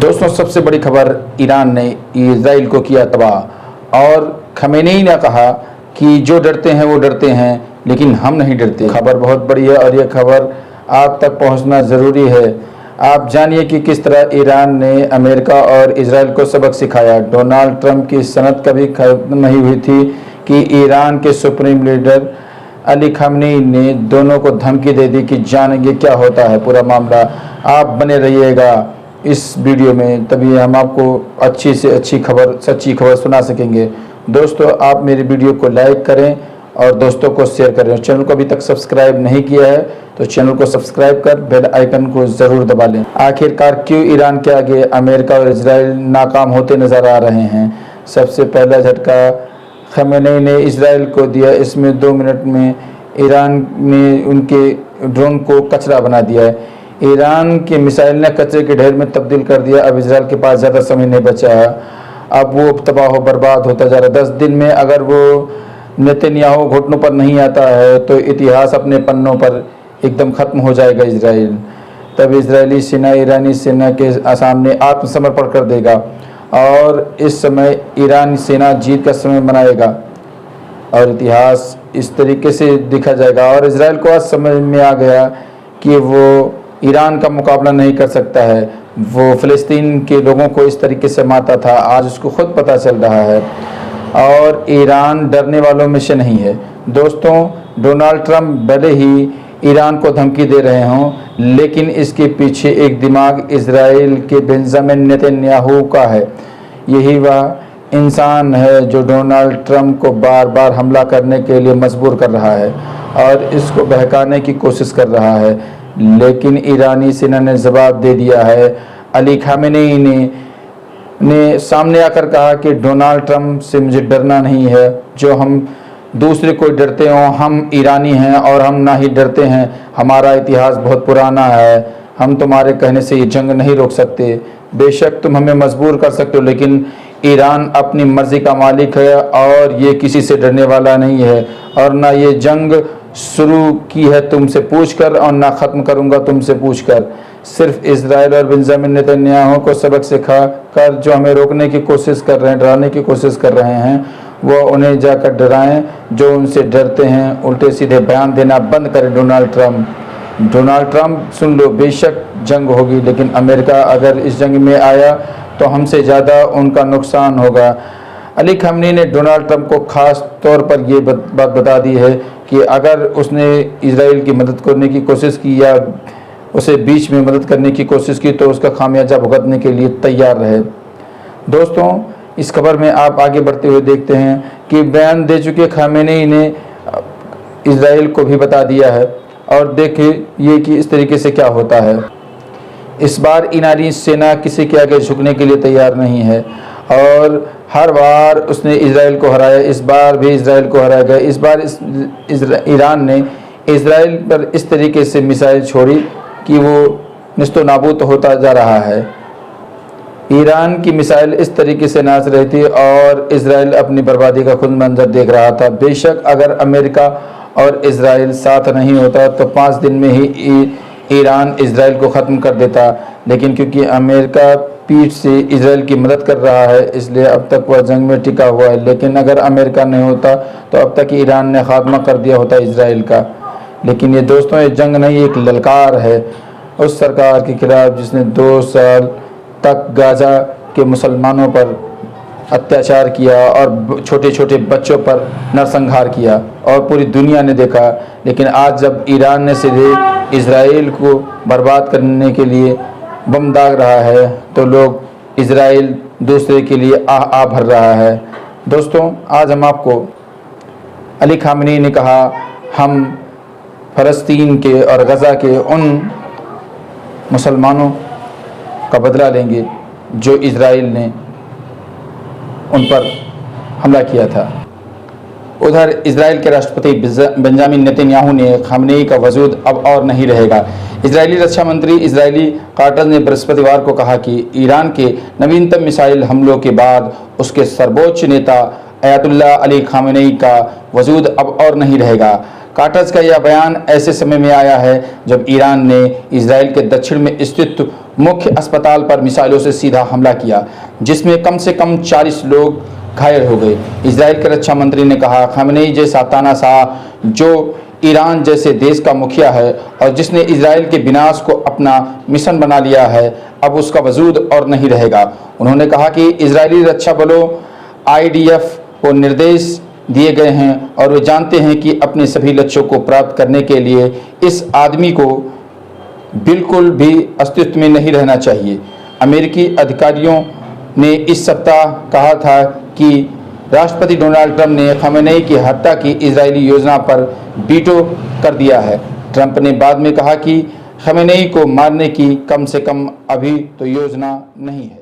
दोस्तों, सबसे बड़ी खबर, ईरान ने इजराइल को किया तबाह और खमेनी ने कहा कि जो डरते हैं वो डरते हैं, लेकिन हम नहीं डरते। खबर बहुत बड़ी है और ये खबर आप तक पहुंचना ज़रूरी है। आप जानिए कि किस तरह ईरान ने अमेरिका और इजराइल को सबक सिखाया। डोनाल्ड ट्रंप की सनत कभी खत्म नहीं हुई थी कि ईरान के सुप्रीम लीडर अली खमेनी ने दोनों को धमकी दे दी कि जानेंगे क्या होता है पूरा मामला। आप बने रहिएगा इस वीडियो में, तभी हम आपको अच्छी से अच्छी खबर, सच्ची खबर सुना सकेंगे। दोस्तों, आप मेरी वीडियो को लाइक करें और दोस्तों को शेयर करें। चैनल को अभी तक सब्सक्राइब नहीं किया है तो चैनल को सब्सक्राइब कर बेल आइकन को ज़रूर दबा लें। आखिरकार क्यों ईरान के आगे अमेरिका और इजराइल नाकाम होते नज़र आ रहे हैं? सबसे पहला झटका खमेनी ने इजराइल को दिया। इसमें 2 मिनट में ईरान ने उनके ड्रोन को कचरा बना दिया है। ईरान के मिसाइल ने कचरे के ढेर में तब्दील कर दिया। अब इजराइल के पास ज़्यादा समय नहीं बचा है, अब वो तबाह बर्बाद होता जा रहा है। 10 दिन में अगर वो नेतन्याहू घुटनों पर नहीं आता है तो इतिहास अपने पन्नों पर एकदम ख़त्म हो जाएगा इजराइल। तब इजरायली सेना ईरानी सेना के सामने आत्मसमर्पण कर देगा और इस समय ईरानी सेना जीत का समय मनाएगा और इतिहास इस तरीके से दिखा जाएगा। और इजराइल को आज समझ में आ गया कि वो ईरान का मुकाबला नहीं कर सकता है। वो फ़लस्तीन के लोगों को इस तरीके से मारता था, आज उसको खुद पता चल रहा है और ईरान डरने वालों में से नहीं है। दोस्तों, डोनाल्ड ट्रंप भले ही ईरान को धमकी दे रहे हों, लेकिन इसके पीछे एक दिमाग इजराइल के बेंजामिन नेतन्याहू का है। यही वह इंसान है जो डोनाल्ड ट्रंप को बार बार हमला करने के लिए मजबूर कर रहा है और इसको बहकाने की कोशिश कर रहा है। लेकिन ईरानी सेना ने जवाब दे दिया है। अली खमेनी ने सामने आकर कहा कि डोनाल्ड ट्रंप से मुझे डरना नहीं है। जो हम दूसरे को डरते हों, हम ईरानी हैं और हम ना ही डरते हैं। हमारा इतिहास बहुत पुराना है, हम तुम्हारे कहने से ये जंग नहीं रोक सकते। बेशक तुम हमें मजबूर कर सकते हो, लेकिन ईरान अपनी मर्जी का मालिक है और ये किसी से डरने वाला नहीं है और ना ये जंग शुरू की है तुमसे पूछकर और ना ख़त्म करूंगा तुमसे पूछकर। सिर्फ इजराइल और बेंजामिन नेतन्याहू को सबक सिखा कर जो हमें रोकने की कोशिश कर रहे हैं, डराने की कोशिश कर रहे हैं, वो उन्हें जाकर डराएं जो उनसे डरते हैं। उल्टे सीधे बयान देना बंद करें। डोनाल्ड ट्रंप सुन लो, बेशक जंग होगी, लेकिन अमेरिका अगर इस जंग में आया तो हमसे ज़्यादा उनका नुकसान होगा। अली खमेनी ने डोनाल्ड ट्रंप को ख़ास तौर पर ये बात बता दी है कि अगर उसने इजराइल की मदद करने की कोशिश की या उसे बीच में मदद करने की कोशिश की तो उसका खामियाजा भुगतने के लिए तैयार रहे। दोस्तों, इस खबर में आप आगे बढ़ते हुए देखते हैं कि बयान दे चुके खमेनी ने इजराइल को भी बता दिया है और देखिए ये कि इस तरीके से क्या होता है। इस बार ईरानी सेना किसी के आगे झुकने के लिए तैयार नहीं है और हर बार उसने इजराइल को हराया। इस बार भी इजराइल को हराया गया। इस बार ईरान ने इजराइल पर इस तरीके से मिसाइल छोड़ी कि वो निस्तो नाबूद होता जा रहा है। ईरान की मिसाइल इस तरीके से नाच रही थी और इजराइल अपनी बर्बादी का खुद मंजर देख रहा था। बेशक अगर अमेरिका और इजराइल साथ नहीं होता तो 5 दिन में ही ईरान इजराइल को ख़त्म कर देता, लेकिन क्योंकि अमेरिका पीठ से इजराइल की मदद कर रहा है इसलिए अब तक वह जंग में टिका हुआ है। लेकिन अगर अमेरिका नहीं होता तो अब तक ईरान ने खात्मा कर दिया होता इजराइल का। लेकिन ये दोस्तों, ये जंग नहीं, एक ललकार है उस सरकार के खिलाफ जिसने 2 साल तक गाजा के मुसलमानों पर अत्याचार किया और छोटे छोटे बच्चों पर नरसंहार किया और पूरी दुनिया ने देखा। लेकिन आज जब ईरान ने सीधे इजराइल को बर्बाद करने के लिए बम दाग रहा है तो लोग इजराइल दूसरे के लिए आह भर रहा है। दोस्तों, आज हम आपको अली खमेनी ने कहा हम फ़लस्तीन के और गज़ा के उन मुसलमानों का बदला लेंगे जो इजराइल ने उन पर हमला किया था। उधर इजराइल के राष्ट्रपति बेंजामिन नेतन्याहू ने खमेनी का वजूद अब और नहीं रहेगा। इजरायली रक्षा मंत्री इजरायली कार्टर ने बृहस्पतिवार को कहा कि ईरान के नवीनतम मिसाइल हमलों के बाद उसके सर्वोच्च नेता अयातुल्लाह अली खमेनी का वजूद अब और नहीं रहेगा। कार्टर्स का यह बयान ऐसे समय में आया है जब ईरान ने इजराइल के दक्षिण में स्थित मुख्य अस्पताल पर मिसाइलों से सीधा हमला किया, जिसमें कम से कम 40 लोग घायल हो गए। इजराइल के रक्षा मंत्री ने कहा, खमेनेई जैसा तानाशाह जो ईरान जैसे देश का मुखिया है और जिसने इजराइल के विनाश को अपना मिशन बना लिया है, अब उसका वजूद और नहीं रहेगा। उन्होंने कहा कि इजरायली रक्षा बलों IDF को निर्देश दिए गए हैं और वे जानते हैं कि अपने सभी लक्ष्यों को प्राप्त करने के लिए इस आदमी को बिल्कुल भी अस्तित्व में नहीं रहना चाहिए। अमेरिकी अधिकारियों ने इस सप्ताह कहा था कि राष्ट्रपति डोनाल्ड ट्रंप ने खमेनेई की हत्या की इजरायली योजना पर वीटो कर दिया है। ट्रंप ने बाद में कहा कि खमेनेई को मारने की कम से कम अभी तो योजना नहीं है।